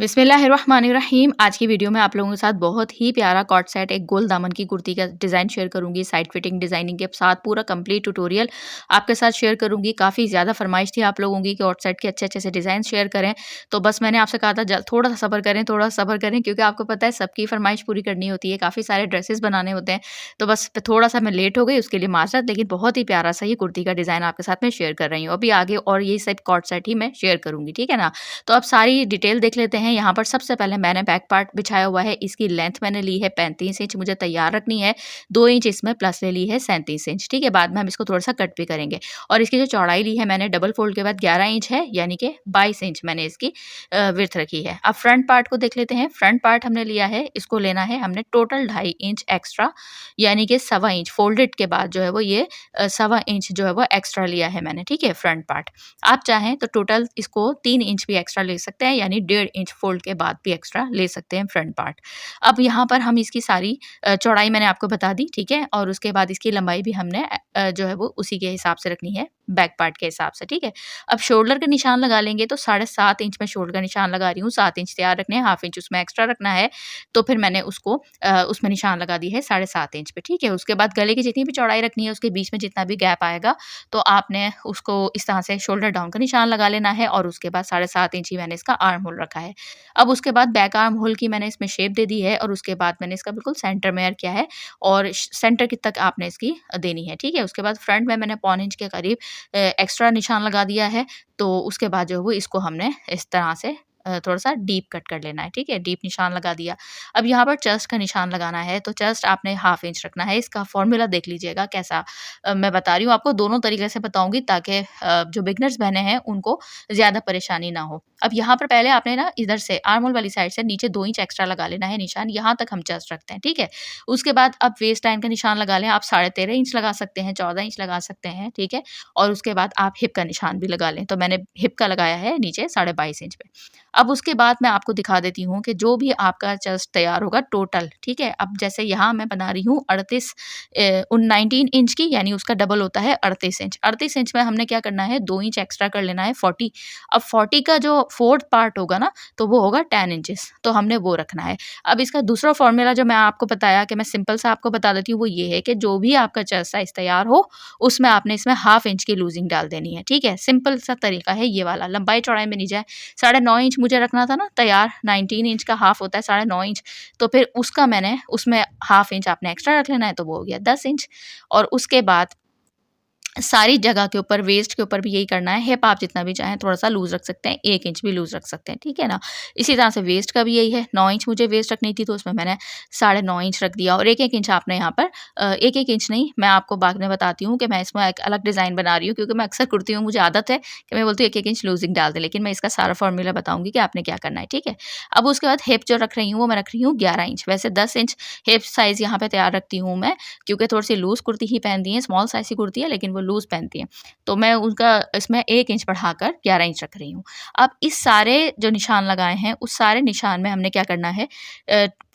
बिस्मिल्लाहिर्रहमानिर्रहीम। आज की वीडियो में आप लोगों के साथ बहुत ही प्यारा कॉट सेट एक गोल दामन की कुर्ती का डिज़ाइन शेयर करूंगी। साइड फिटिंग डिज़ाइनिंग के साथ पूरा कंप्लीट ट्यूटोरियल आपके साथ शेयर करूंगी। काफ़ी ज़्यादा फरमाइश थी आप लोगों की कि कॉट सेट के अच्छे-अच्छे से डिज़ाइन शेयर करें, तो बस मैंने आपसे कहा था थोड़ा सा सब्र करें, थोड़ा सा सब्र करें, क्योंकि आपको पता है सबकी फरमाइश पूरी करनी होती है। काफ़ी सारे ड्रेसेस बनाने होते हैं, तो बस थोड़ा सा मैं लेट हो गई, उसके लिए माजरत। लेकिन बहुत ही प्यारा सा ये कुर्ती का डिज़ाइन आपके साथ मैं शेयर कर रही हूँ अभी आगे, और ये सब कॉट सेट ही मैं शेयर करूंगी, ठीक है ना। तो अब सारी डिटेल देख लेते हैं। यहाँ पर सबसे पहले मैंने बैक पार्ट बिछाया हुआ है। इसकी लेंथ मैंने ली है 35 इंच, मुझे तैयार रखनी है। 2 इंच इसमें प्लस ले ली है 37 इंच, ठीक है। बाद में हम इसको थोड़ा-सा कट भी करेंगे। और इसकी जो चौड़ाई ली है मैंने डबल फोल्ड के बाद 11 इंच है, यानी कि 22 इंच मैंने इसकी विड्थ रखी है। अब फ्रंट पार्ट को देख लेते हैं। फ्रंट पार्ट हमने लिया है, इसको लेना है हमने टोटल 2.5 इंच एक्स्ट्रा, यानी कि सवा इंच फोल्डेड के बाद जो है वो ये सवा इंच जो है वो एक्स्ट्रा लिया है मैंने, ठीक है, फ्रंट पार्ट। आप चाहें तो टोटल इसको 3 इंच भी एक्स्ट्रा ले सकते हैं, यानी 1.5 इंच फोल्ड के बाद भी एक्स्ट्रा ले सकते हैं फ्रंट पार्ट। अब यहाँ पर हम इसकी सारी चौड़ाई मैंने आपको बता दी, ठीक है, और उसके बाद इसकी लंबाई भी हमने जो है वो उसी के हिसाब से रखनी है, बैक पार्ट के हिसाब से, ठीक है। अब शोल्डर का निशान लगा लेंगे, तो 7.5 इंच में शोल्डर का निशान लगा रही हूँ, 7 इंच तैयार रखने हैं, हाफ इंच उसमें एक्स्ट्रा रखना है। तो फिर मैंने उसको उसमें निशान लगा दी है 7.5 इंच पे, ठीक है। उसके बाद गले की जितनी भी चौड़ाई रखनी है, उसके बीच में जितना भी गैप आएगा, तो आपने उसको इस तरह से शोल्डर डाउन का निशान लगा लेना है। और उसके बाद 7.5 इंच ही मैंने इसका आर्म होल रखा है। अब उसके बाद बैक आर्म होल की मैंने इसमें शेप दे दी है, और उसके बाद मैंने इसका बिल्कुल सेंटर में किया है, और सेंटर की तक आपने इसकी देनी है, ठीक है। उसके बाद फ्रंट में मैंने 1.25 इंच के करीब एक्स्ट्रा निशान लगा दिया है। तो उसके बाद जो है वो इसको हमने इस तरह से थोड़ा-सा डीप कट कर लेना है, ठीक है, डीप निशान लगा दिया। अब यहाँ पर चेस्ट का निशान लगाना है, तो चेस्ट आपने हाफ इंच रखना है। इसका फ़ॉर्मूला देख लीजिएगा कैसा मैं बता रही हूँ आपको, दोनों तरीके से बताऊँगी, ताकि जो बिगिनर्स बहनें हैं उनको ज़्यादा परेशानी ना हो। अब यहाँ पर पहले आपने ना इधर से आर्म होल वाली साइड से नीचे 2 इंच एक्स्ट्रा लगा लेना है निशान, यहाँ तक हम चेस्ट रखते हैं, ठीक है। उसके बाद अब वेस्ट लाइन का निशान लगा लें, आप 13.5 इंच लगा सकते हैं, 14 इंच लगा सकते हैं, ठीक है। और उसके बाद आप हिप का निशान भी लगा लें, तो मैंने हिप का लगाया है नीचे 22.5 इंच पे। अब उसके बाद मैं आपको दिखा देती हूँ कि जो भी आपका चेस्ट तैयार होगा टोटल, ठीक है। अब जैसे यहाँ मैं बना रही हूँ 19 इंच की, यानी उसका डबल होता है 38 इंच। 38 इंच में हमने क्या करना है, 2 इंच एक्स्ट्रा कर लेना है 40। अब 40 का जो फोर्थ पार्ट होगा ना, तो वो होगा 10 इंचेस, तो हमने वो रखना है। अब इसका दूसरा फॉर्मूला जो मैं आपको बताया, कि मैं सिंपल सा आपको बता देती हूँ, वो ये है कि जो भी आपका चेस्ट साइज तैयार हो, उसमें आपने इसमें हाफ इंच की लूजिंग डाल देनी है, ठीक है। सिंपल सा तरीका है ये वाला, लंबाई चौड़ाई में नहीं जाए। 9.5 इंच मुझे रखना था ना तैयार, 19 इंच का हाफ होता है 9.5 इंच, तो फिर उसका मैंने उसमें हाफ इंच आपने एक्स्ट्रा रख लेना है, तो वो हो गया 10 इंच। और उसके बाद सारी जगह के ऊपर, वेस्ट के ऊपर भी यही करना है। हिप आप जितना भी चाहें थोड़ा-सा लूज़ रख सकते हैं, 1 इंच भी लूज़ रख सकते हैं, ठीक है ना। इसी तरह से वेस्ट का भी यही है, 9 इंच मुझे वेस्ट रखनी थी, तो उसमें मैंने 9.5 इंच रख दिया। और 1-1 इंच आपने यहाँ पर 1-1 इंच नहीं, मैं आपको बाद में बताती हूँ कि मैं इसमें एक अलग डिज़ाइन बना रही हूँ, क्योंकि मैं अक्सर कुर्ती में मुझे आदत है कि मैं बोलती हूँ 1-1 इंच लूज़िंग डाल दें, लेकिन मैं इसका सारा फ़ॉर्मूला बताऊँगी कि आपने क्या करना है, ठीक है। अब उसके बाद हिप जो रख रही हूँ, वो मैं रख रही हूँ 11 इंच। वैसे 10 इंच हिप साइज़ यहाँ पे तैयार रखती हूँ मैं, क्योंकि थोड़ी-सी लूज़ कुर्ती ही पहनती हैं, स्मॉल साइज़ की कुर्ती है, लेकिन वो लूज़ पहनती हैं। तो मैं उनका इसमें 1 इंच बढ़ाकर 11 इंच रख रही हूँ। अब इस सारे जो निशान लगाए हैं, उस सारे निशान में हमने क्या करना है,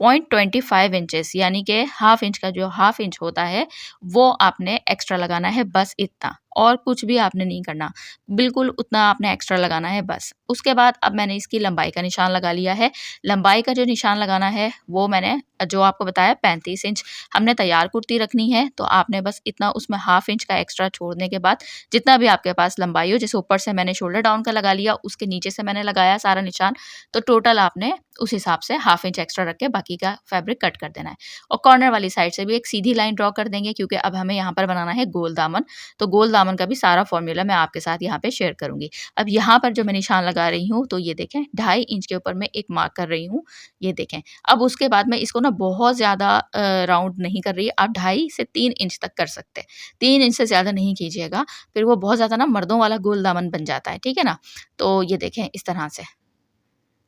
0.25 इंचेस, यानी कि हाफ इंच का जो हाफ इंच होता है, वो आपने एक्स्ट्रा लगाना है, बस इतना, और कुछ भी आपने नहीं करना। बिल्कुल उतना आपने एक्स्ट्रा लगाना है बस। उसके बाद अब मैंने इसकी लंबाई का निशान लगा लिया है। लंबाई का जो निशान लगाना है, वो मैंने जो आपको बताया 35 इंच हमने तैयार कुर्ती रखनी है, तो आपने बस इतना उसमें हाफ इंच का एक्स्ट्रा छोड़ने के बाद जितना भी आपके पास लंबाई हो, जैसे ऊपर से मैंने शोल्डर डाउन का लगा लिया, उसके नीचे से मैंने लगाया सारा निशान, तो टोटल आपने उस हिसाब से हाफ इंच एक्स्ट्रा रख के बाकी का फैब्रिक कट कर देना है। और कॉर्नर वाली साइड से भी एक सीधी लाइन ड्रॉ कर देंगे, क्योंकि अब हमें यहाँ पर बनाना है गोल दामन, तो गोल दामन का भी सारा फॉर्मूला मैं आपके साथ यहाँ पे शेयर करूँगी। अब यहाँ पर जो मैं निशान लगा रही हूँ, तो ये देखें 2.5 इंच के ऊपर मैं एक मार्क कर रही हूँ, ये देखें। अब उसके बाद मैं इसको ना बहुत ज़्यादा राउंड नहीं कर रही, आप 2.5 से 3 इंच तक कर सकते हैं। 3 इंच से ज़्यादा नहीं कीजिएगा, फिर वो बहुत ज़्यादा ना मर्दों वाला गोल दामन बन जाता है, ठीक है ना। तो ये देखें इस तरह से।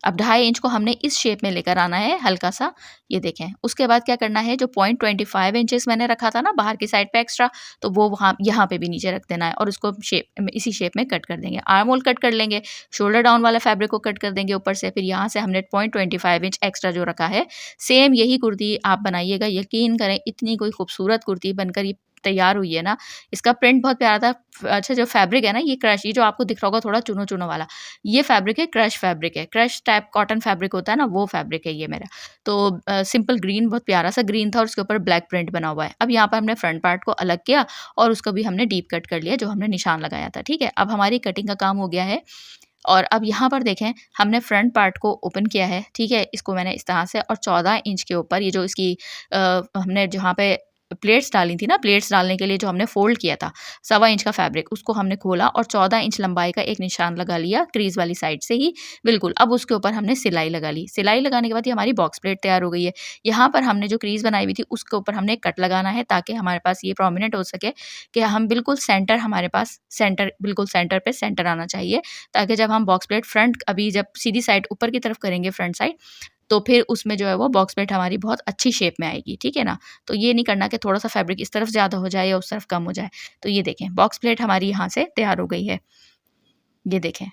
अब 2.5 इंच को हमने इस शेप में लेकर आना है हल्का सा, ये देखें। उसके बाद क्या करना है, जो 0.25 इंचेस मैंने रखा था ना बाहर की साइड पे एक्स्ट्रा, तो वो वहाँ यहाँ पे भी नीचे रख देना है, और उसको इसी शेप में कट कर देंगे। आर्म होल कट कर लेंगे, शोल्डर डाउन वाला फैब्रिक को कट कर देंगे ऊपर से, फिर यहाँ से हमने 0.25 इंच एक्स्ट्रा जो रखा है, सेम यही कुर्ती आप बनाइएगा। यकीन करें इतनी कोई खूबसूरत कुर्ती बनकर ये तैयार हुई है ना, इसका प्रिंट बहुत प्यारा था। अच्छा जो फैब्रिक है ना ये क्रश, ये जो आपको दिख रहा होगा थोड़ा चुनो-चुनो वाला, ये फैब्रिक है क्रश फैब्रिक है। क्रश टाइप कॉटन फैब्रिक होता है ना, वो फैब्रिक है ये मेरा। तो सिंपल ग्रीन, बहुत प्यारा सा ग्रीन था और उसके ऊपर ब्लैक प्रिंट बना हुआ है। अब यहाँ पर हमने फ्रंट पार्ट को अलग किया और उसको भी हमने डीप कट कर लिया, जो हमने निशान लगाया था, ठीक है। अब हमारी कटिंग का काम हो गया है और अब यहाँ पर देखें हमने फ्रंट पार्ट को ओपन किया है, ठीक है। इसको मैंने इस तरह से और 14 इंच के ऊपर ये जो इसकी हमने जहाँ पे प्लेट्स डाली थी ना, प्लेट्स डालने के लिए जो हमने फ़ोल्ड किया था 1.25 इंच का फैब्रिक, उसको हमने खोला और 14 इंच लंबाई का एक निशान लगा लिया क्रीज़ वाली साइड से ही, बिल्कुल। अब उसके ऊपर हमने सिलाई लगा ली। सिलाई लगाने के बाद ये हमारी बॉक्स प्लेट तैयार हो गई है। यहाँ पर हमने जो क्रीज़ बनाई हुई थी उसके ऊपर हमने एक कट लगाना है ताकि हमारे पास ये प्रोमिनेंट हो सके कि हम बिल्कुल सेंटर, हमारे पास सेंटर, बिल्कुल सेंटर पे सेंटर आना चाहिए, ताकि जब हम बॉक्स प्लेट फ्रंट अभी जब सीधी साइड ऊपर की तरफ करेंगे फ्रंट साइड, तो फिर उसमें जो है वो बॉक्स प्लेट हमारी बहुत अच्छी शेप में आएगी, ठीक है ना? तो ये नहीं करना कि थोड़ा-सा फैब्रिक इस तरफ ज़्यादा हो जाए या उस तरफ कम हो जाए। तो ये देखें बॉक्स प्लेट हमारी यहाँ से तैयार हो गई है। ये देखें।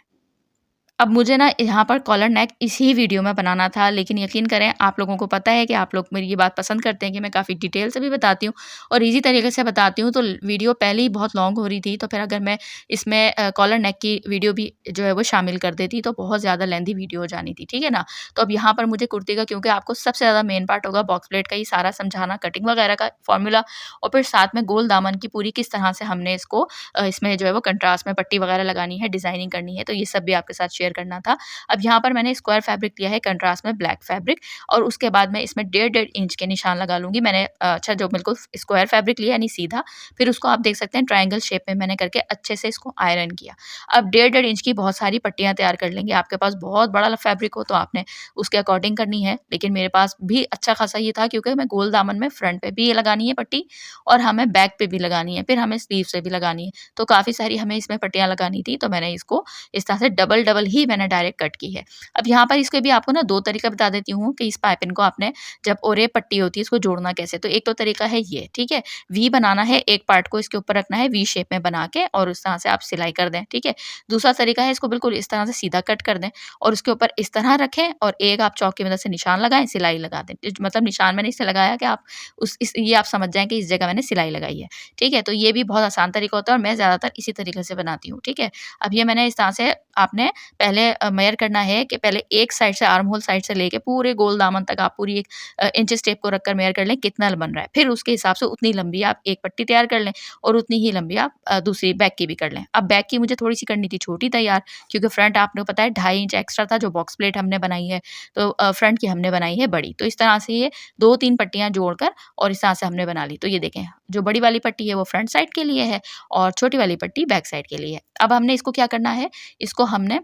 अब मुझे ना यहाँ पर कॉलर नेक इसी वीडियो में बनाना था, लेकिन यकीन करें आप लोगों को पता है कि आप लोग मेरी ये बात पसंद करते हैं कि मैं काफ़ी डिटेल से भी बताती हूँ और ईज़ी तरीके से बताती हूँ, तो वीडियो पहले ही बहुत लॉन्ग हो रही थी, तो फिर अगर मैं इसमें कॉलर नेक की वीडियो भी जो है वो शामिल कर देती तो बहुत ज़्यादा लेंथी वीडियो हो जानी थी, ठीक है ना? तो अब यहाँ पर मुझे कुर्ती का, क्योंकि आपको सबसे ज़्यादा मेन पार्ट होगा बॉक्स प्लेट का ही सारा समझाना, कटिंग वगैरह का फॉर्मूला और फिर साथ में गोल दामन की पूरी किस तरह से हमने इसको इसमें जो है वो कंट्रास्ट में पट्टी वगैरह लगानी है, डिज़ाइनिंग करनी है, तो ये सब भी आपके साथ शेयर करना था। अब यहाँ पर मैंने स्क्वायर फैब्रिक लिया है कंट्रास्ट में ब्लैक फैब्रिक और उसके बाद मैं इसमें 1.5 इंच के निशान लगा लूँगी। मैंने अच्छा जो बिल्कुल स्क्वायर फैब्रिक लिया यानी सीधा, फिर उसको आप देख सकते हैं ट्रायंगल शेप में मैंने करके अच्छे से इसको आयरन किया। अब 1.5 इंच की बहुत सारी पट्टियाँ तैयार कर लेंगे। आपके पास बहुत बड़ा फैब्रिक हो तो आपने उसके अकॉर्डिंग करनी है, लेकिन मेरे पास भी अच्छा खासा ये था क्योंकि मैं गोल दामन में फ्रंट पे भी ये लगानी है पट्टी और हमें बैक पे भी लगानी है, फिर हमें स्लीव से भी लगानी है। तो काफ़ी सारी हमें इसमें पट्टियाँ लगानी थी, तो मैंने इसको इस तरह से डबल-डबल ही मैंने डायरेक्ट कट की है। अब यहाँ पर इसके भी आपको ना 2 तरीका बता देती हूँ कि इस पाइपिंग को आपने जब ओरे पट्टी होती है इसको जोड़ना कैसे। तो एक तो तरीका है ये, ठीक है? वी बनाना है, एक पार्ट को इसके ऊपर रखना है वी शेप में बना के और उस तरह से आप सिलाई कर दें, ठीक है? दूसरा तरीका है इसको बिल्कुल इस तरह से सीधा कट कर दें और उसके ऊपर इस तरह रखें और एक आप चॉक की मदद से निशान लगाएँ, सिलाई लगा दें। मतलब निशान मैंने इससे लगाया कि आप उस इस ये आप समझ जाएँ कि इस जगह मैंने सिलाई लगाई है, ठीक है? तो ये भी बहुत आसान तरीका होता है और मैं ज़्यादातर इसी तरीके से बनाती हूँ, ठीक है? अब ये मैंने इस तरह से आपने पहले मेज़र करना है कि पहले एक साइड से आर्म होल साइड से लेके पूरे गोल दामन तक आप पूरी एक इंचेस टेप को रखकर मेज़र कर लें कितना बन रहा है। फिर उसके हिसाब से उतनी लंबी आप एक पट्टी तैयार कर लें और उतनी ही लंबी आप दूसरी बैक की भी कर लें। अब बैक की मुझे थोड़ी-सी करनी थी छोटी तैयार, क्योंकि फ्रंट आपने को पता है 2.5 इंच एक्स्ट्रा था जो बॉक्स प्लेट हमने बनाई है, तो फ्रंट की हमने बनाई है बड़ी। तो इस तरह से ये 2-3 पट्टियाँ जोड़कर और इस तरह से हमने बना ली। तो ये देखें, जो बड़ी वाली पट्टी है वो फ्रंट साइड के लिए है और छोटी वाली पट्टी बैक साइड के लिए है। अब हमने इसको क्या करना है, इसको हमने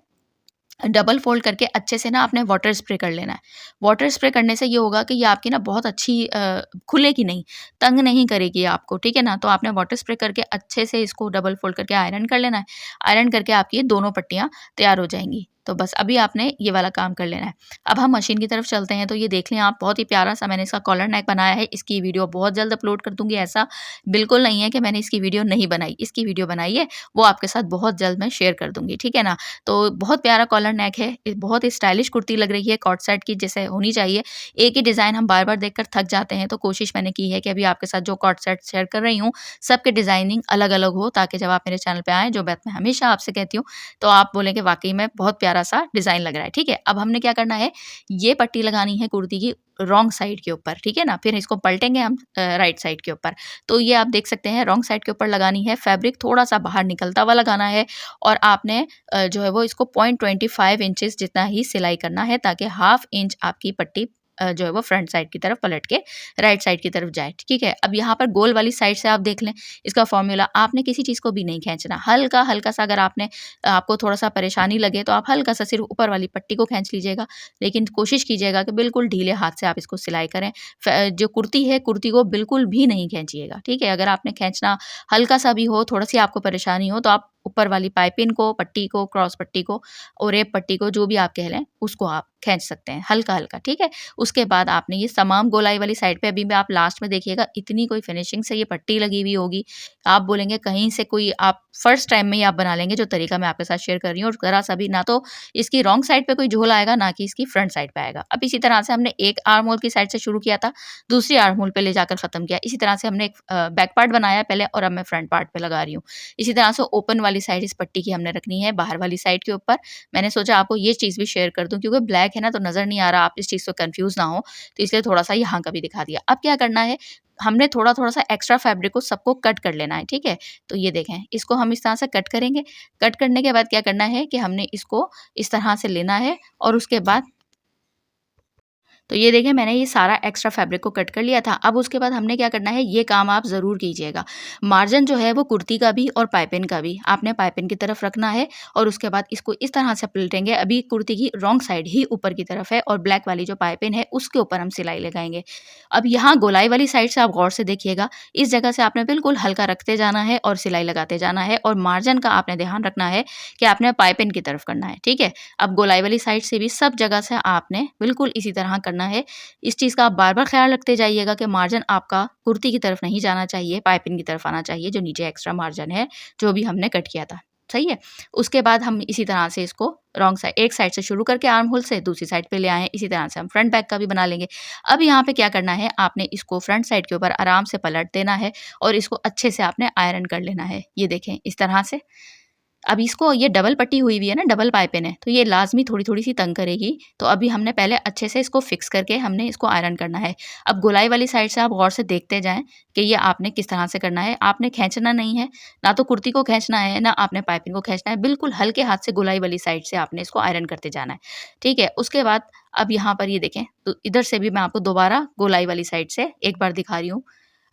डबल फ़ोल्ड करके अच्छे से ना आपने वाटर स्प्रे कर लेना है। वाटर स्प्रे करने से ये होगा कि ये आपकी ना बहुत अच्छी खुलेगी नहीं, तंग नहीं करेगी आपको, ठीक है ना? तो आपने वाटर स्प्रे करके अच्छे से इसको डबल फ़ोल्ड करके आयरन कर लेना है। आयरन करके आपकी ये दोनों पट्टियाँ तैयार हो जाएँगी। तो बस अभी आपने ये वाला काम कर लेना है। अब हम मशीन की तरफ चलते हैं, तो ये देख लें आप, बहुत ही प्यारा-सा मैंने इसका कॉलर नेक बनाया है। इसकी वीडियो बहुत जल्द अपलोड कर दूँगी, ऐसा बिल्कुल नहीं है कि मैंने इसकी वीडियो नहीं बनाई। इसकी वीडियो बनाई है, वो आपके साथ बहुत जल्द मैं शेयर कर दूँगी, ठीक है ना? तो बहुत प्यारा कॉलर नेक है, ये बहुत ही स्टाइलिश कुर्ती लग रही है, कॉट सेट की जैसे होनी चाहिए। एक ही डिज़ाइन हम बार-बार देखकर थक जाते हैं, तो कोशिश मैंने की है कि अभी आपके साथ जो कॉट सेट शेयर कर रही हूँ, सबके डिज़ाइनिंग अलग-अलग हो, ताकि जब आप मेरे चैनल पे आएँ, जो बात मैं हमेशा आपसे कहती हूँ, तो आप बोलें कि वाक़ई में बहुत प्यारा-सा डिज़ाइन लग रहा है, ठीक है? अब हमने क्या करना है, ये पट्टी लगानी है कुर्ती की रॉन्ग साइड के ऊपर, ठीक है ना? फिर इसको पलटेंगे हम राइट साइड के ऊपर। तो ये आप देख सकते हैं रॉन्ग साइड के ऊपर लगानी है, फैब्रिक थोड़ा-सा बाहर निकलता हुआ लगाना है और आपने जो है वो इसको 0.25 इंचेस जितना ही सिलाई करना है, ताकि हाफ इंच आपकी पट्टी जो है वो फ्रंट साइड की तरफ पलट के राइट साइड की तरफ जाए, ठीक है? अब यहाँ पर गोल वाली साइड से आप देख लें, इसका फ़ॉर्मूला आपने किसी चीज़ को भी नहीं खींचना, हल्का-हल्का सा अगर आपको थोड़ा-सा परेशानी लगे तो आप हल्का-सा सिर्फ़ ऊपर वाली पट्टी को खींच लीजिएगा, लेकिन कोशिश कीजिएगा कि बिल्कुल ढीले हाथ से आप इसको सिलाई करें। जो कुर्ती है, कुर्ती को बिल्कुल भी नहीं खींचिएगा, ठीक है? अगर आपने खींचना हल्का-सा भी हो, थोड़ी-सी आपको परेशानी हो, तो आप ऊपर वाली पाइपिंग को, पट्टी को, क्रॉस पट्टी को और रेप पट्टी को, जो भी आप कह लें, उसको आप खींच सकते हैं हल्का-हल्का, ठीक है? उसके बाद आपने ये तमाम गोलाई वाली साइड पे अभी भी आप लास्ट में देखिएगा, इतनी कोई फिनिशिंग से ये पट्टी लगी हुई होगी, आप बोलेंगे कहीं से कोई आप फर्स्ट टाइम में ही आप बना लेंगे जो तरीका मैं आपके साथ शेयर कर रही हूँ, और ज़रा सा भी ना तो इसकी रॉन्ग साइड पे कोई झोल आएगा, ना कि इसकी फ्रंट साइड पे आएगा। अब इसी तरह से हमने एक आर्म होल की साइड से शुरू किया था, दूसरी आर्म होल पे ले जाकर ख़त्म किया। इसी तरह से हमने एक बैक पार्ट बनाया पहले, और अब मैं फ्रंट पार्ट पे लगा रही हूँ। इसी तरह से ओपन वाली साइड इस पट्टी की हमने रखनी है बाहर वाली साइड के ऊपर। मैंने सोचा आपको ये चीज़ भी शेयर कर दूँ, क्योंकि ब्लैक है ना तो नज़र नहीं आ रहा, आप इस चीज़ से कन्फ्यूज़ ना हो, तो इसलिए थोड़ा-सा यहाँ का भी दिखा दिया। अब क्या करना है, हमने थोड़ा-थोड़ा सा एक्स्ट्रा फैब्रिक को सबको कट कर लेना है, ठीक है? तो ये देखें, इसको हम इस तरह से कट करेंगे। कट करने के बाद क्या करना है कि हमने इसको इस तरह से लेना है, और उसके बाद तो ये देखिए मैंने ये सारा एक्स्ट्रा फैब्रिक को कट कर लिया था। अब उसके बाद हमने क्या करना है, ये काम आप ज़रूर कीजिएगा। मार्जिन जो है वो कुर्ती का भी और पाइपिन का भी आपने पाइपिन की तरफ रखना है, और उसके बाद इसको इस तरह से पलटेंगे। अभी कुर्ती की रॉन्ग साइड ही ऊपर की तरफ है, और ब्लैक वाली जो पाइपिन है उसके ऊपर हम सिलाई लगाएँगे। अब यहाँ गोलाई वाली साइड से आप गौर से देखिएगा, इस जगह से आपने बिल्कुल हल्का रखते जाना है और सिलाई लगाते जाना है, और मार्जिन का आपने ध्यान रखना है कि आपने पाइपिन की तरफ करना है, ठीक है? अब गोलाई वाली साइड से भी सब जगह से आपने बिल्कुल इसी तरह करना है। इस चीज़ का आप बार-बार ख़्याल रखते जाइएगा कि मार्जिन आपका कुर्ती की तरफ नहीं जाना चाहिए, पाइपिंग की तरफ आना चाहिए, जो नीचे एक्स्ट्रा मार्जिन है, जो भी हमने कट किया था। सही है? उसके बाद हम इसी तरह से इसको रॉन्ग साइड, एक साइड से शुरू करके आर्म होल से दूसरी साइड पे ले आए हैं। इसी तरह से हम फ्रंट बैक का भी बना लेंगे। अब यहाँ पे क्या करना है, आपने इसको फ्रंट साइड के ऊपर आराम से पलट देना है, और इसको अच्छे से आपने आयरन कर लेना है। ये देखें इस तरह से। अब इसको, ये डबल पट्टी हुई हुई है ना, डबल पाइपिंग है, तो ये लाज़मी थोड़ी-थोड़ी सी तंग करेगी। तो अभी हमने पहले अच्छे से इसको फिक्स करके हमने इसको आयरन करना है। अब गोलाई वाली साइड से आप गौर से देखते जाएँ कि ये आपने किस तरह से करना है। आपने खींचना नहीं है, ना तो कुर्ती को खींचना है, ना आपने पाइपिंग को खींचना है। बिल्कुल हल्के हाथ से गोलाई वाली साइड से आपने इसको आयरन करते जाना है। ठीक है? उसके बाद अब यहाँ पर ये देखें, तो इधर से भी मैं आपको दोबारा गोलाई वाली साइड से एक बार दिखा रही हूँ।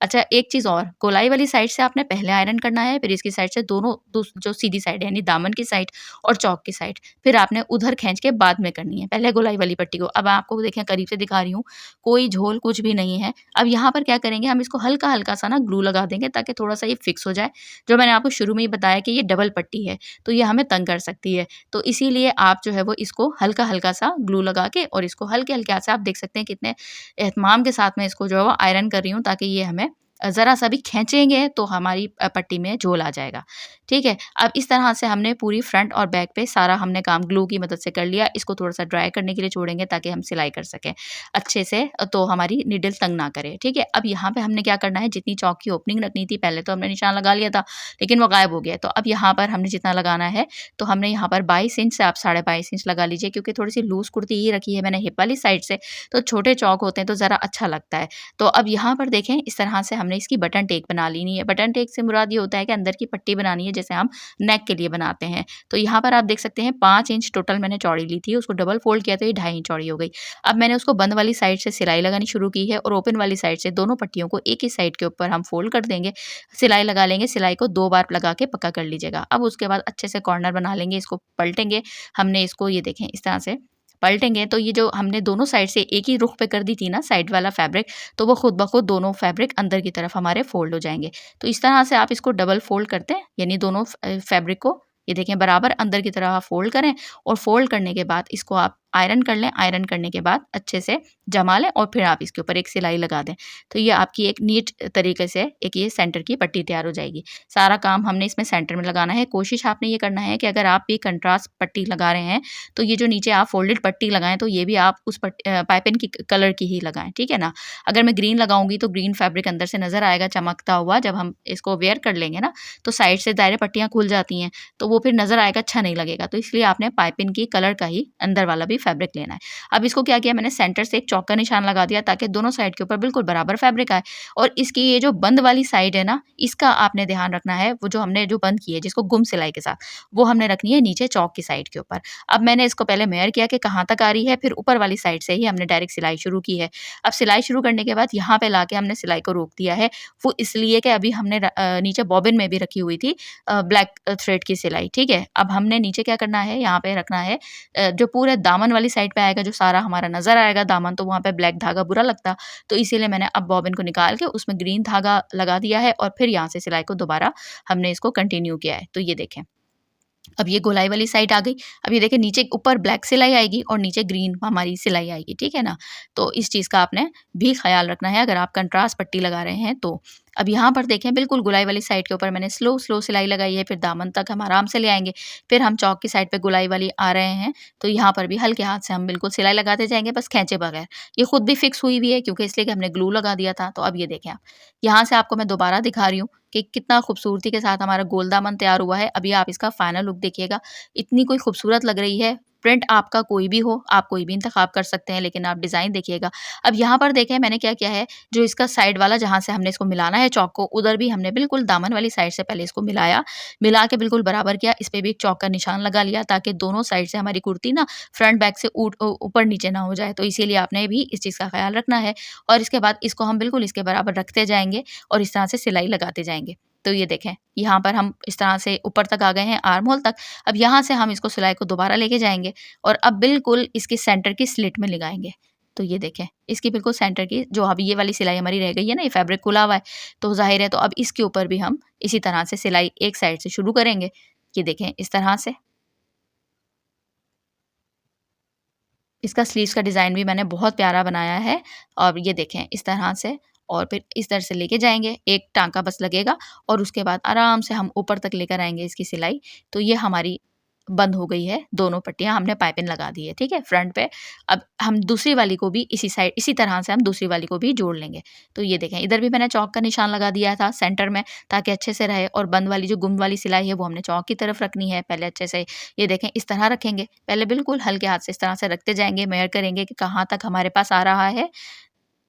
अच्छा, एक चीज़ और, गोलाई वाली साइड से आपने पहले आयरन करना है, फिर इसकी साइड से दोनों जो सीधी साइड है, यानी दामन की साइड और चौक की साइड, फिर आपने उधर खींच के बाद में करनी है, पहले गोलाई वाली पट्टी को। अब आपको देखें, करीब से दिखा रही हूँ, कोई झोल कुछ भी नहीं है। अब यहाँ पर क्या करेंगे, हम इसको हल्का-हल्का सा ना ग्लू लगा देंगे, ताकि थोड़ा-सा ये फिक्स हो जाए। जो मैंने आपको शुरू में ही बताया कि ये डबल पट्टी है, तो ये हमें तंग कर सकती है। तो इसीलिए आप जो है वो इसको हल्का-हल्का सा ग्लू लगा के, और इसको हल्के-हल्के हाथ से, आप देख सकते हैं कितने एहतमाम के साथ मैं इसको जो है वो आयरन कर रही हूँ, ताकि ये हमें ज़रा-सा भी खींचेंगे तो हमारी पट्टी में झोल आ जाएगा, ठीक है? अब इस तरह से हमने पूरी फ्रंट और बैक पे सारा हमने काम ग्लू की मदद से कर लिया। इसको थोड़ा-सा ड्राई करने के लिए छोड़ेंगे, ताकि हम सिलाई कर सकें अच्छे से, तो हमारी नीडल तंग ना करे, ठीक है? अब यहाँ पे हमने क्या करना है, जितनी चौक की ओपनिंग रखनी थी, पहले तो हमने निशान लगा लिया था, लेकिन वो गायब हो गया। तो अब यहाँ पर हमने जितना लगाना है, तो हमने यहाँ पर 22 इंच से आप 22.5 इंच लगा लीजिए, क्योंकि थोड़ी-सी लूज़ कुर्ती ही रखी है मैंने हिप वाली साइड से, तो छोटे चौक होते हैं तो ज़रा अच्छा लगता है। तो अब यहाँ पर देखें, इस तरह से हमने इसकी बटन टेक बना लेनी है। बटन टेक से मुराद ये होता है कि अंदर की पट्टी बनानी है, जैसे हम नेक के लिए बनाते हैं। तो यहाँ पर आप देख सकते हैं 5 इंच टोटल मैंने चौड़ी ली थी, उसको डबल फोल्ड किया तो ये 2.5 इंच चौड़ी हो गई। अब मैंने उसको बंद वाली साइड से सिलाई लगानी शुरू की है, और ओपन वाली साइड से दोनों पट्टियों को एक ही साइड के ऊपर हम फोल्ड कर देंगे, सिलाई लगा लेंगे। सिलाई को 2 बार लगा के पक्का कर लीजिएगा। अब उसके बाद अच्छे से कॉर्नर बना लेंगे, इसको पलटेंगे। हमने इसको, ये देखें, इस तरह से पलटेंगे, तो ये जो हमने दोनों साइड से एक ही रुख पे कर दी थी ना साइड वाला फैब्रिक, तो वो खुद ब खुद दोनों फैब्रिक अंदर की तरफ हमारे फ़ोल्ड हो जाएँगे। तो इस तरह से आप इसको डबल फ़ोल्ड करते हैं, यानी दोनों फैब्रिक को, ये देखें, बराबर अंदर की तरफ आप फ़ोल्ड करें, और फ़ोल्ड करने के बाद इसको आप आयरन कर लें। आयरन करने के बाद अच्छे से जमा लें, और फिर आप इसके ऊपर एक सिलाई लगा दें। तो ये आपकी एक नीट तरीके से एक ये सेंटर की पट्टी तैयार हो जाएगी। सारा काम हमने इसमें सेंटर में लगाना है। कोशिश आपने ये करना है कि अगर आप भी कंट्रास्ट पट्टी लगा रहे हैं, तो ये जो नीचे आप फ़ोल्डेड पट्टी लगाएँ, तो ये भी आप उस पाइपिंग की कलर की ही लगाएँ, ठीक है ना? अगर मैं ग्रीन लगाऊँगी, तो ग्रीन फैब्रिक अंदर से नज़र आएगा चमकता हुआ। जब हम इसको वेयर कर लेंगे ना, तो साइड से दायरे पट्टियाँ खुल जाती हैं, तो वो फिर नज़र आएगा, अच्छा नहीं लगेगा। तो इसलिए आपने पाइपिंग की कलर का ही अंदर वाला भी फैब्रिक लेना है। अब इसको क्या किया, मैंने सेंटर से एक चौक का निशान लगा दिया, ताकि दोनों साइड के ऊपर बिल्कुल बराबर फैब्रिक आए। और इसकी ये जो बंद वाली साइड है ना, इसका आपने ध्यान रखना है, वो जो हमने जो बंद की है, जिसको गुम सिलाई के साथ, वो हमने रखनी है नीचे चौक की साइड के ऊपर। अब मैंने इसको पहले मेज़र किया कि कहाँ तक आ रही है, फिर ऊपर वाली साइड से ही हमने डायरेक्ट सिलाई शुरू की है। अब सिलाई शुरू करने के बाद यहाँ पे लाके हमने सिलाई को रोक दिया है। वो इसलिए कि अभी हमने नीचे बॉबिन में भी रखी हुई थी ब्लैक थ्रेड की सिलाई, ठीक है? अब हमने नीचे क्या करना है, यहाँ पे रखना है जो पूरे दामन वाली साइड पे आएगा, जो सारा हमारा नज़र आएगा दामन, तो वहाँ पे ब्लैक धागा बुरा लगता, तो इसीलिए मैंने अब बॉबिन को निकाल के उसमें ग्रीन धागा लगा दिया है, और फिर यहाँ से सिलाई को दोबारा हमने इसको कंटिन्यू किया है। तो ये देखें, अब ये गोलाई वाली साइड आ गई। अब ये देखिए नीचे ऊपर ब्लैक सिलाई आएगी और नीचे ग्रीन हमारी सिलाई आएगी, ठीक है ना? तो इस चीज़ का आपने भी ख़्याल रखना है अगर आप कंट्रास्ट पट्टी लगा रहे हैं तो। अब यहाँ पर देखें बिल्कुल गोलाई वाली साइड के ऊपर मैंने स्लो सिलाई लगाई है, फिर दामन तक हम आराम से ले आएँगे। फिर हम चौक की साइड पे गोलाई वाली आ रहे हैं, तो यहाँ पर भी हल्के हाथ से हम बिल्कुल सिलाई लगाते जाएँगे बस खींचे बगैर। ये खुद भी फिक्स हुई हुई है क्योंकि इसलिए कि हमने ग्लू लगा दिया था। तो अब ये देखें आप, यहाँ से आपको मैं दोबारा दिखा रही हूँ कि कितना खूबसूरती के साथ हमारा गोल दामन तैयार हुआ है। अभी आप इसका फाइनल लुक देखिएगा, इतनी कोई खूबसूरत लग रही है। प्रिंट आपका कोई भी हो, आप कोई भी इंतखाब कर सकते हैं, लेकिन आप डिज़ाइन देखिएगा। अब यहाँ पर देखें मैंने क्या किया है, जो इसका साइड वाला जहाँ से हमने इसको मिलाना है चौक को, उधर भी हमने बिल्कुल दामन वाली साइड से पहले इसको मिलाया। मिला के बिल्कुल बराबर किया, इस पे भी एक चौक का निशान लगा लिया ताकि दोनों साइड से हमारी कुर्ती ना फ्रंट बैक से ऊपर-नीचे ना हो जाए। तो इसीलिए आपने भी इस चीज़ का ख़्याल रखना है और इसके बाद इसको हम बिल्कुल इसके बराबर रखते जाएँगे और इस तरह से सिलाई लगाते जाएँगे। तो ये देखें, यहाँ पर हम इस तरह से ऊपर तक आ गए हैं आर्म होल तक। अब यहाँ से हम इसको सिलाई को दोबारा लेके जाएँगे और अब बिल्कुल इसके सेंटर की स्लिट में लगाएँगे। तो ये देखें, इसकी बिल्कुल सेंटर की जो अभी ये वाली सिलाई हमारी रह गई है ना, ये फैब्रिक खुला हुआ है, तो ज़ाहिर है तो अब इसके ऊपर भी हम इसी तरह से सिलाई एक साइड से शुरू करेंगे। ये देखें इस तरह से। इसका स्लीव्स का डिज़ाइन भी मैंने बहुत प्यारा बनाया है और ये देखें इस तरह से और फिर इस तरह से लेके जाएँगे, एक टाँका बस लगेगा और उसके बाद आराम से हम ऊपर तक लेकर आएँगे इसकी सिलाई। तो ये हमारी बंद हो गई है, दोनों पट्टियाँ हमने पाइपिंग लगा दी है, ठीक है? फ्रंट पे। अब हम दूसरी वाली को भी इसी साइड इसी तरह से हम दूसरी वाली को भी जोड़ लेंगे। तो ये देखें इधर भी मैंने चौक का निशान लगा दिया था सेंटर में ताकि अच्छे से रहे और बंद वाली जो गुम वाली सिलाई है वो हमने चौक की तरफ रखनी है। पहले अच्छे से ये देखें इस तरह रखेंगे, पहले बिल्कुल हल्के हाथ से इस तरह से रखते जाएँगे, मेज़र करेंगे कि कहाँ तक हमारे पास आ रहा है।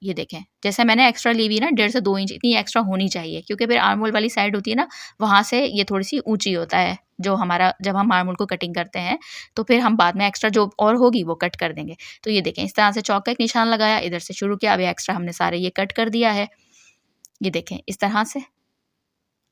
ये देखें, जैसे मैंने एक्स्ट्रा ली हुई ना 1.5 से 2 इंच इतनी एक्स्ट्रा होनी चाहिए क्योंकि फिर आर्म होल वाली साइड होती है ना, वहाँ से ये थोड़ी-सी ऊँची होता है, जो हमारा जब हम आर्म होल को कटिंग करते हैं, तो फिर हम बाद में एक्स्ट्रा जो और होगी वो कट कर देंगे। तो ये देखें, इस तरह से चौक का एक निशान लगाया, इधर से शुरू किया, अब एक्स्ट्रा हमने सारे ये कट कर दिया है। ये देखें, इस तरह से।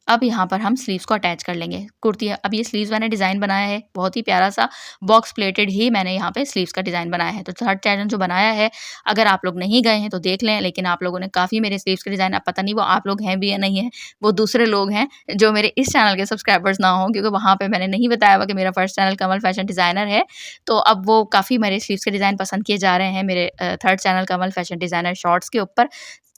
अब यहाँ पर हम स्लीव्स को अटैच कर लेंगे। कुर्ती अब ये स्लीव्स मैंने डिज़ाइन बनाया है, बहुत ही प्यारा-सा बॉक्स प्लेटेड ही मैंने यहाँ पे स्लीव्स का डिज़ाइन बनाया है। तो थर्ड चैनल जो बनाया है, अगर आप लोग नहीं गए हैं तो देख लें, लेकिन आप लोगों ने काफ़ी मेरे स्लीव्स के डिज़ाइन अब पता नहीं वो आप लोग हैं भी या नहीं हैं, वो दूसरे लोग हैं जो मेरे इस चैनल के सब्सक्राइबर्स ना हों क्योंकि वहाँ पे मैंने नहीं बताया हुआ कि मेरा फर्स्ट चैनल कमल फैशन डिज़ाइनर है। तो अब वो काफ़ी मेरे स्लीव्स के डिज़ाइन पसंद किए जा रहे हैं मेरे थर्ड चैनल कमल फैशन डिज़ाइनर शॉर्ट्स के ऊपर।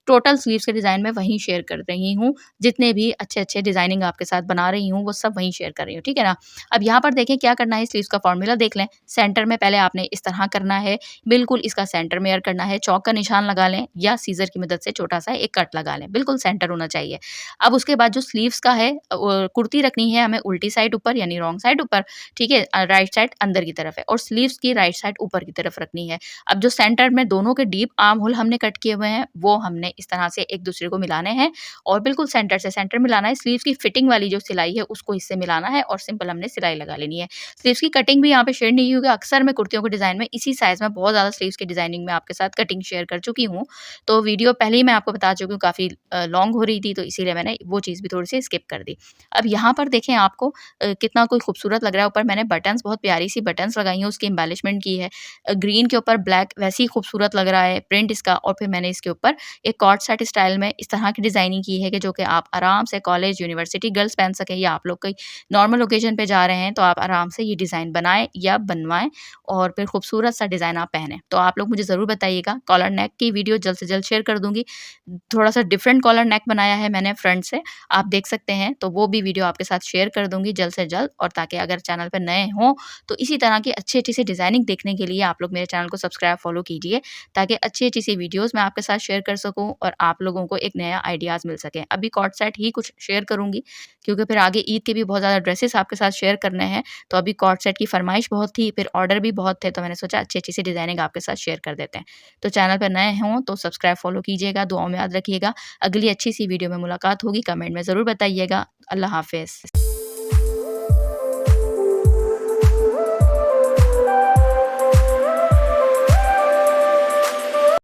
टोटल स्लीव्स के डिज़ाइन मैं वहीं शेयर कर रही हूँ। जितने भी अच्छे-अच्छे डिज़ाइनिंग आपके साथ बना रही हूँ, वो सब वहीं शेयर कर रही हूँ, ठीक है ना? अब यहाँ पर देखें क्या करना है, स्लीव्स का फ़ॉर्मूला देख लें। सेंटर में पहले आपने इस तरह करना है, बिल्कुल इसका सेंटर मेज़र करना है, चौक का निशान लगा लें या सीज़र की मदद से छोटा-सा एक कट लगा लें, बिल्कुल सेंटर होना चाहिए। अब उसके बाद जो स्लीव्स का है कुर्ती रखनी है हमें उल्टी साइड ऊपर यानी रॉन्ग साइड ऊपर, ठीक है? राइट साइड अंदर की तरफ है और स्लीव्स की राइट साइड ऊपर की तरफ रखनी है। अब जो सेंटर में दोनों के डीप आर्म होल हमने कट किए हुए हैं, वो हमने इस तरह से एक दूसरे को मिलाने हैं और बिल्कुल सेंटर से सेंटर मिलाना है। स्लीव्स की फिटिंग वाली जो सिलाई है उसको इससे मिलाना है और सिंपल हमने सिलाई लगा लेनी है। स्लीव्स की कटिंग भी यहाँ पे शेयर नहीं की क्योंकि अक्सर मैं कुर्तियों के डिज़ाइन में इसी साइज़ में बहुत ज़्यादा स्लीव्स की डिज़ाइनिंग में आपके साथ कटिंग शेयर कर चुकी हूँ। तो वीडियो पहले ही मैं आपको बता चुकी हूँ काफ़ी लॉन्ग हो रही थी तो इसीलिए मैंने वो चीज़ भी थोड़ी-सी स्किप कर दी। अब यहाँ पर देखें आपको कितना कोई खूबसूरत लग रहा है। ऊपर मैंने बटन्स बहुत प्यारी-सी बटन्स लगाई हैं, उसकी एम्बेलिशमेंट की है। ग्रीन के ऊपर ब्लैक वैसे ही खूबसूरत लग रहा है प्रिंट इसका और फिर मैंने इसके ऊपर एक कॉर्ड सेट स्टाइल में इस तरह की डिज़ाइनिंग की है कि जो कि आप आराम से कॉलेज, यूनिवर्सिटी गर्ल्स पहन सकें या आप लोग कोई नॉर्मल ओकेज़न पे जा रहे हैं तो आप आराम से ये डिज़ाइन बनाएँ या बनवाएँ और फिर खूबसूरत सा डिज़ाइन आप पहनें। तो आप लोग मुझे ज़रूर बताइएगा। कॉलर नेक की वीडियो जल्द से जल्द शेयर कर दूँगी। थोड़ा-सा डिफरेंट कॉलर नेक बनाया है मैंने फ्रंट से, आप देख सकते हैं। तो वो भी वीडियो आपके साथ शेयर कर दूँगी जल्द से जल्द और ताकि अगर चैनल पे नए हों तो इसी तरह की अच्छी-अच्छी सी डिज़ाइनिंग देखने के लिए आप लोग मेरे चैनल को सब्सक्राइब, फ़ॉलो कीजिए ताकि अच्छी-अच्छी सी वीडियोज़ मैं आपके साथ शेयर कर सकूँ और आप लोगों को एक नया आइडियाज़ मिल सकें। अभी कॉर्ड सेट ही कुछ शेयर करूँगी क्योंकि फिर आगे ईद के भी बहुत ज़्यादा ड्रेसेस आपके साथ शेयर करने हैं। तो अभी कॉर्ड सेट की फ़रमाइश बहुत थी, फिर ऑर्डर भी बहुत थे तो मैंने सोचा अच्छी-अच्छी सी डिज़ाइनिंग आपके साथ शेयर कर देते हैं। तो चैनल पर नए हों तो सब्सक्राइब, फ़ॉलो कीजिएगा, दुआओं में याद रखिएगा। अगली अच्छी सी वीडियो में मुलाकात होगी, कमेंट में ज़रूर बताइएगा। अल्लाह हाफ़िज़।